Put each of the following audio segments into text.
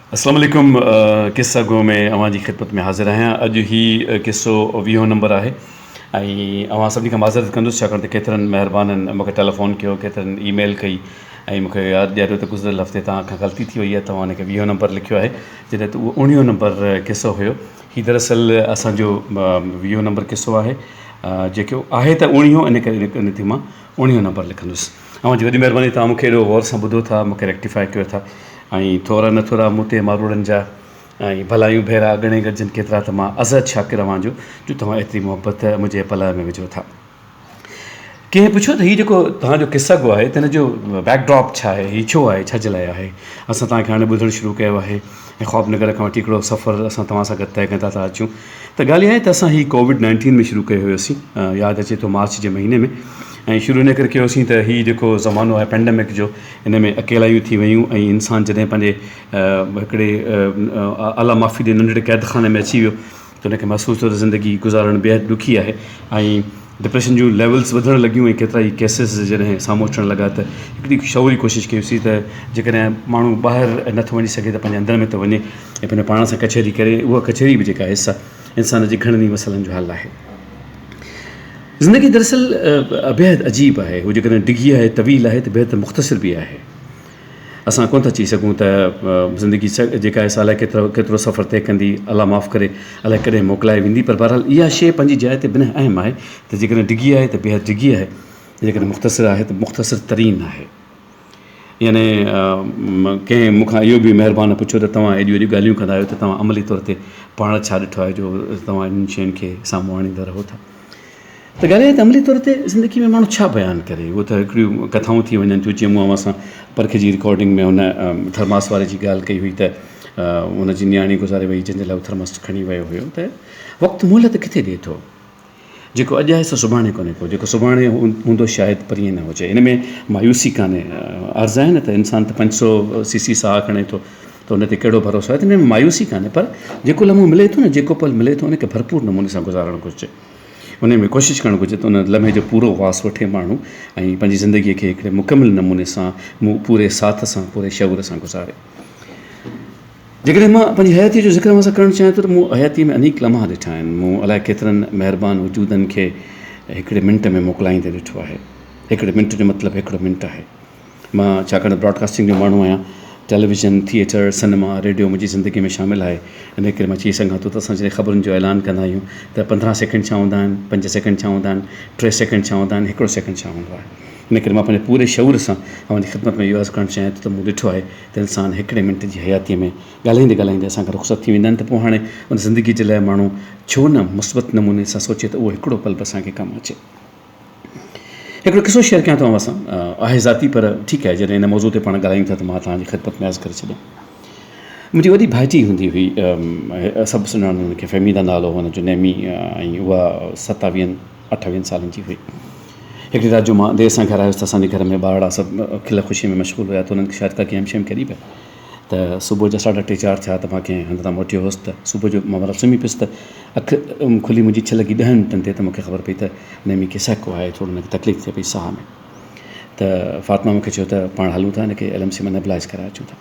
अस्सलाम वालेकुम। किस्सा गो में अवां जी ख़िदमत में हाज़िर आहियां। अॼु ही किस्सो 20 नंबर आहे ऐं अवां सभिनी खां माज़रत कंदुसि छाकाणि त केतिरनि महिरबाननि मूंखे टेलीफोन कयो, केतिरनि ईमेल कई ऐं मूंखे यादि ॾियारियो त गुज़िरियल हफ़्ते तव्हां खां ग़लती थी वई आहे, तव्हां हुनखे 20 नंबर लिखियो आहे जॾहिं त उहो 19 नंबर किस्सो हुयो। हीउ दरअसल असांजो 20 नंबर किस्सो आहे जेको आहे त 19, इन करे इन ते मां 19 नंबर लिखंदुसि। अवां जी वॾी महिरबानी, तव्हां मूंखे एॾो गौर सां ॿुधो था, मूंखे रेक्टिफाए कयो था ऐं थोरा न थोरा मूं ते मारूड़नि जा ऐं भलायूं भेरा घणे गॾिजनि केतिरा त मां अज़द शाकिर अवां जो तव्हां एतिरी मुहबत मुंहिंजे पल में विझो था। कंहिं पुछियो त हीउ जेको तव्हांजो किस्सा गो आहे त हिन जो बैकड्रॉप छा आहे, हीउ छो आहे, छा जे लाइ आहे। असां तव्हांखे हाणे ॿुधणु शुरू कयो आहे ऐं ख़ौफनगर खां वठी हिकिड़ो सफ़र असां तव्हां सां गॾु तय कंदा था अचूं। त ॻाल्हि इहा आहे त असां हीउ कोविड-19 में शुरू कयो हुयोसीं, यादि अचे थो मार्च जे महीने में। ऐं शुरू इन करे कयोसीं त हीउ जेको ज़मानो आहे पेंडेमिक जो, इन में अकेलायूं थी वियूं ऐं इंसानु जॾहिं पंहिंजे हिकिड़े अला माफ़ी जे नंढड़े क़ैदखाने में अची वियो त उनखे महसूसु थियो त ज़िंदगी गुज़ारणु बेहदि ॾुखी आहे ऐं डिप्रेशन जूं लेवल्स वधणु लॻियूं ऐं केतिरा ई केसिस जॾहिं साम्हूं अचणु लॻा त हिकिड़ी शऊरी कोशिशि कयोसीं त जेकॾहिं माण्हू ॿाहिरि नथो वञी सघे त पंहिंजे अंदर में थो वञे ऐं पंहिंजे पाण सां कचहरी करे। उहा कचहरी बि जेका हिसा इंसान जी घणनि ई मसइलनि जो हल आहे। ज़िंदगी दरअसल बेहदि अजीब आहे, हू जेकॾहिं डिघी आहे, तवील आहे त बेहदि मुख़्तसिर बि आहे। असां कोन था चई सघूं त ज़िंदगी जेका आहे अलाए केतिरो सफ़र तइ कंदी, अलाह माफ़ु करे अलाए कॾहिं मोकिलाए वेंदी, पर बहरहाल इहा शइ पंहिंजी जाइ ते बिना अहम आहे त जेकॾहिं डिघी आहे त बेहदि डिघी आहे, जेकॾहिं मुख़्तसिर आहे त मुख़्तसिर तरीन आहे। यानी कंहिं मूंखां इहो बि महिरबानी पुछियो त तव्हां एॾियूं एॾियूं ॻाल्हियूं कंदा आहियो त तव्हां अमली तौर ते पाण छा ॾिठो आहे जो तव्हां इन्हनि शयुनि खे साम्हूं आणींदा रहो था। त ॻाल्हि आहे त अमली तौर ते ज़िंदगी में माण्हू छा बयानु करे। उहो त हिकिड़ियूं कथाऊं थी वञनि थियूं, जीअं मूं अवां सां परखे जी रिकॉर्डिंग में हुन थर्मास वारे जी ॻाल्हि कई हुई त हुनजी नियाणी गुज़ारे वई जंहिंजे लाइ थर्मास खणी वियो हुयो। त वक़्तु मोहलत किथे ॾिए थो, जेको अॼु आहे सो सुभाणे कोन्हे को, जेको सुभाणे हूंदो शायदि परीहं न हुजे। इन में मायूसी कान्हे। अर्ज़ु आहे न त इंसानु त 500 सीसी साहु खणे थो त हुन ते कहिड़ो भरोसो आहे, त हिन में मायूसी कान्हे, पर जेको लम्हो मिले थो न, जेको पल मिले थो उनखे भरपूर नमूने सां गुज़ारणु घुरिजे। उन में कोशिशि करणु घुरिजे त उन लम्हे जो पूरो वास वठे माण्हू ऐं पंहिंजी ज़िंदगीअ खे हिकिड़े मुकमिल नमूने सां, पूरे साथ सां, पूरे शऊर सां गुज़ारे। जेकॾहिं मां पंहिंजी हयातीअ जो ज़िक्र सां करणु चाहियां थो त मूं हयातीअ में अनेक लम्हा ॾिठा आहिनि। मूं अलाए केतिरनि महिरबान वजूदनि खे हिकिड़े मिंट में मोकिलाईंदे ॾिठो आहे। हिकिड़े मिंट जो मतिलबु हिकिड़ो मिंट आहे। मां छाकाणि ब्रॉडकास्टिंग जो माण्हू आहियां, टेलीविज़न, थिएटर, सिनेमा, रेडियो मुंहिंजी ज़िंदगी में शामिलु आहे। इन करे मां चई सघां थो त असां जॾहिं ख़बरुनि जो ऐलान कंदा आहियूं त 15 सेकेंड छा हूंदा आहिनि, 5 सेकेंड छा हूंदा आहिनि, 3 सेकेंड छा हूंदा आहिनि, 1 सेकेंड छा हूंदो आहे। इन करे मां पंहिंजे पूरे शऊर सां अव्हांजी ख़िदमत में इहो अर्ज़ु करणु चाहियां थो त मूं ॾिठो आहे त इंसानु हिकिड़े मिंट जी हयातीअ में ॻाल्हाईंदे ॻाल्हाईंदे असांखां रुख़सत थी वेंदा आहिनि, त पोइ हाणे उन ज़िंदगी जे लाइ माण्हू छो न मुस्बत नमूने सां सोचे त उहो हिकिड़ो पल बि असांखे कमु अचे। हिकिड़ो किस्सो शेयर कयां थो अव्हां सां, आहे ज़ाती पर ठीकु आहे, जॾहिं हिन मौज़ूअ ते पाण ॻाल्हायूं था त मां तव्हांजी ख़िदमत में अर्ज़ु करे छॾियां। मुंहिंजी वॾी भाइटी हूंदी हुई, सभु सुञाणनि हुनखे, फ़हमीदा नालो हुनजो, नेमी, ऐं उहा 27-28 सालनि जी हुई। हिकिड़ी राति जो मां देरि सां घर आयुसि त असांजे घर में ॿारड़ा सभु खिल ख़ुशी में मशग़ूलु हुया, त उन्हनि खे शायदि का कंहिं शइ करी पिया। त सुबुह जा 3:30-4 थिया त मां कंहिं हंध तां मोटियो हुउसि त सुबुह जो मां सुम्ही पियुसि त अखि खुली मुंहिंजी 6 लॻी 10 मिंटनि ते, त मूंखे ख़बर पई त नेमी खे सको आहे, थोरो हुनखे तकलीफ़ थिए पई साह में। त फ़ातिमा मूंखे चयो त पाण हलूं था, हिनखे LMC में नेबुलाइज़ कराए अचूं था।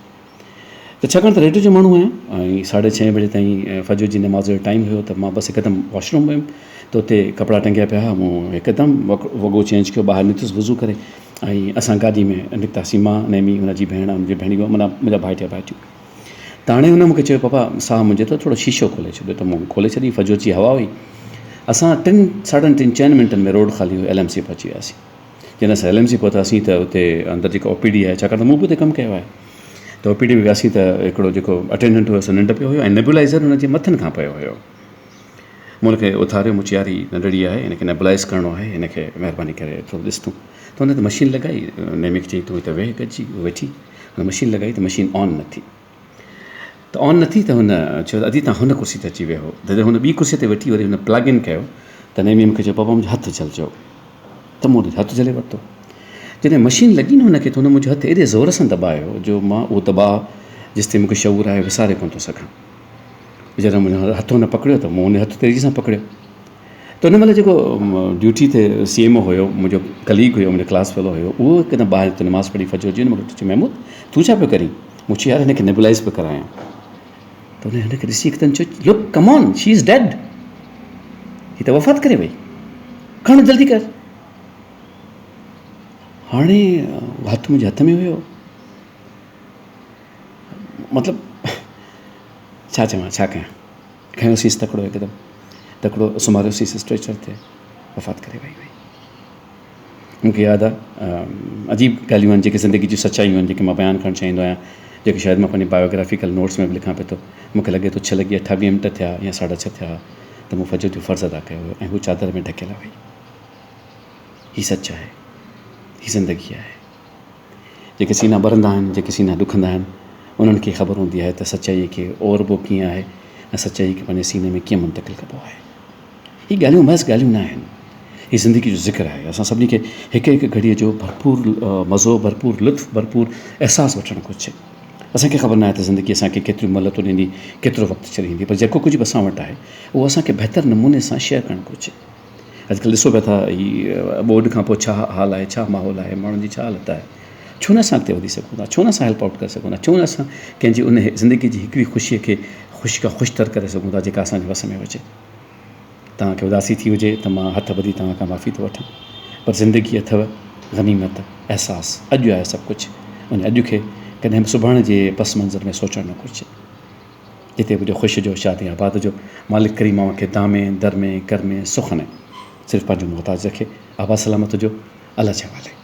त छाकाणि त रेडियो जो माण्हू आहियां ऐं 6:30 बजे ताईं फजर जी नमाज़ जो टाइम हुयो, त मां बसि हिकदमि वॉशरूम वियुमि त उते कपिड़ा टंगिया पिया हुआ। मूं हिकदमि वॻो चेंज कयो, ॿाहिरि निकितुसि वज़ू करे ऐं असां गाॾी में निकितासीं, मां, नेमी, हुनजी भेण, हुनजी भेणियूं, माना मुंहिंजा भाइटिया भाइटियूं। त हाणे हुन मूंखे चयो, पापा साहु मुंहिंजे त थोरो शीशो खोले छॾियो, त मूं खोले छॾी। फजर जी हवा हुई। असां 3-3.5 मिंटनि में रोड ख़ाली हुई, LMC पहुची वियासीं। जॾहिं असां LMC पहुतासीं त उते अंदरि जेको OPD आहे, छाकाणि त मूं बि उते कमु कयो आहे, त OPD में वियासीं त हिकिड़ो जेको अटेंडेंट हुयो सो निंड पियो हुयो ऐं नेबुलाइज़र हुनजे मथनि खां पियो हुयो। मूं हुनखे उथारियो, मूं चयारी नंढड़ी आहे, हिनखे नेबुलाइज़ करिणो आहे, हिनखे महिरबानी करे थोरो ॾिस तूं। त हुन त मशीन लॻाई, नेमी खे चई तूं हिते वेह गॾिजी, वेठी। हुन मशीन लॻाई त मशीन ऑन न थी। त ऑन न थी त हुन चयो अदी तव्हां हुन कुर्सी ते अची वियो। जॾहिं हुन ॿी कुर्सीअ ते वेठी वरी हुन प्लग इन कयो त नेमी मूंखे चयो, पापा मुंहिंजो हथु जलिजो। त मूं हथु जले वरितो। जॾहिं मशीन लॻी न हुनखे, त हुन मुंहिंजो हथु एॾे ज़ोर सां दॿायो जो मां उहो दॿाउ जेसिताईं मूंखे शऊर आहे विसारे कोन थो सघां। जॾहिं मुंहिंजो हथु हुन पकड़ियो त मूं हुन हथु तेज़ी सां पकड़ियो। त हुन महिल जेको ड्यूटी ते CMO हुयो, मुंहिंजो कलीग हुयो, मुंहिंजो क्लास फेलो हुयो, उहो हिकदमि ॿाहिरि नमाज़ पढ़ी फजर जी। मूंखे चयो, महमूद तूं छा पियो करीं? मूं चयो, यार हिनखे नेबुलाइज़ पियो करायां। त उन हिनखे ॾिसी हिकदमि चयो, look come on, she is dead, हीअ त वफ़ात करे वई, खण जल्दी कर। हाणे हथु मुंहिंजे हथ में हुयो, मतिलबु छा चवां, छा कयां। खयोसींसि तकिड़ो, हिकदमि तकिड़ो सुम्हारियोसींसि स्ट्रेचर ते, वफ़ात करे वई हुई। मूंखे यादि आहे अजीब ॻाल्हियूं आहिनि जेके ज़िंदगी जूं सचायूं आहिनि, जेके मां बयानु करणु चाहींदो आहियां, जेके शायदि मां पंहिंजे बायोग्राफिकल नोट्स में बि लिखां पियो थो। मूंखे लॻे थो 6 लॻी 28 मिंट थिया या 6:30 थिया त मूं फजर जो फ़र्ज़ु अदा कयो हुयो ऐं हू चादर में ढकियल हुई। हीअ सच आहे, हीअ ज़िंदगी आहे। जेके सीना भरंदा आहिनि, जेके सीना ॾुखंदा आहिनि, उन्हनि खे ख़बर हूंदी आहे त सचाईअ खे ओरबो कीअं आहे ऐं सचाई खे पंहिंजे सीने में कीअं मुंतक़िल कबो आहे। हीअ ॻाल्हियूं महज़ ॻाल्हियूं न आहिनि, हीअ ज़िंदगी जो ज़िक्र आहे। असां सभिनी खे हिकु हिकु घड़ीअ जो भरपूर मज़ो, भरपूर लुत्फ़, भरपूर अहसासु वठणु घुरिजे। असांखे ख़बर न आहे त ज़िंदगी असांखे केतिरियूं मोहलतूं ॾींदी, केतिरो वक़्तु छॾींदी, पर जेको कुझु बि असां वटि आहे उहो असांखे बहितर नमूने सां शेयर करणु घुरिजे। अॼुकल्ह ॾिसो पिया था हीअ ॿोॾि खां पोइ छा हाल आहे, छा माहौल आहे, माण्हुनि जी छा हालत आहे। छो न असां अॻिते वधी सघूं था, छो न असां हेल्प आउट करे सघूं था, छो न असां कंहिंजी उन ज़िंदगी जी हिकिड़ी ख़ुशीअ खे ख़ुशि खां ख़ुशितर करे सघूं था जेका असांजे वस में हुजे। तव्हांखे उदासी थी हुजे त मां हथ ॿधी तव्हां खां माफ़ी थो वठां, पर ज़िंदगी अथव गनीमत, अहसासु, अॼु आहे सभु कुझु। उन अॼु खे कॾहिं बि सुभाणे जे पस मंज़र में सोचणु न घुरिजे। जिते बि ख़ुशि जो, शादी आबाद जो, मालिक करीम खे दामे दर में कर में सुख में सिर्फ़ु पंहिंजो मोहताज रखे। आबाद सलामत जो, अल्लाह जे हवाले।